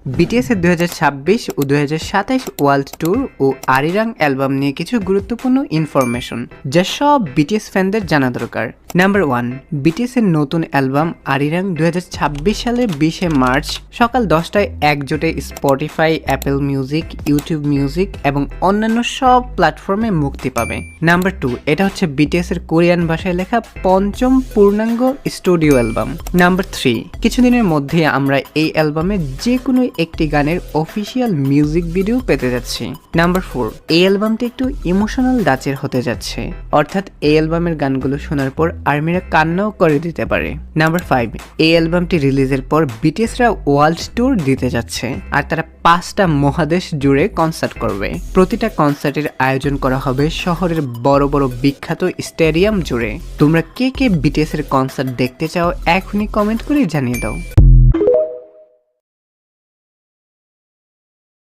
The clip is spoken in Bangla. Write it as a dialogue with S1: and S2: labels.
S1: বিটিএস এর 2026 ও 2027 ওয়ার্ল্ড ট্যুর ও আরিরাং অ্যালবাম নিয়ে কিছু গুরুত্বপূর্ণ ইনফরমেশন যা সব বিটিএস ফ্যানদের জানা দরকার। নাম্বার 1, বিটিএস এর নতুন অ্যালবাম আরিরাং 2026 সালের 20 মার্চ সকাল 10টায় একজোটে Spotify, Apple Music, YouTube Music এবং অন্যান্য সব প্ল্যাটফর্মে মুক্তি পাবে। নাম্বার 2, এটা হচ্ছে বিটিএস এর কোরিয়ান ভাষায় লেখা পঞ্চম পূর্ণাঙ্গ স্টুডিও অ্যালবাম। নাম্বার 3, কিছুদিনের মধ্যে আমরা এই অ্যালবামে যে কোনো একটি গানের অফিসিয়াল মিউজিক ভিডিও পেতে যাচ্ছি। নাম্বার 4, এই অ্যালবামটি একটু ইমোশনাল ডাচের হতে যাচ্ছে, অর্থাৎ এই অ্যালবামের গানগুলো শোনার পর আর্মিরা কান্নাও করে দিতে পারে। নাম্বার 5, এই অ্যালবামটি রিলিজের পর বিটিএসরা ওয়ার্ল্ড ট্যুর দিতে যাচ্ছে, আর তারা 5টা মহাদেশ জুড়ে কনসার্ট করবে। প্রতিটা কনসার্টের আয়োজন করা হবে শহরের বড় বড় বিখ্যাত স্টেডিয়াম জুড়ে। তোমরা কে কে বিটিএস এর কনসার্ট দেখতে চাও এখনই কমেন্ট করে জানিয়ে দাও।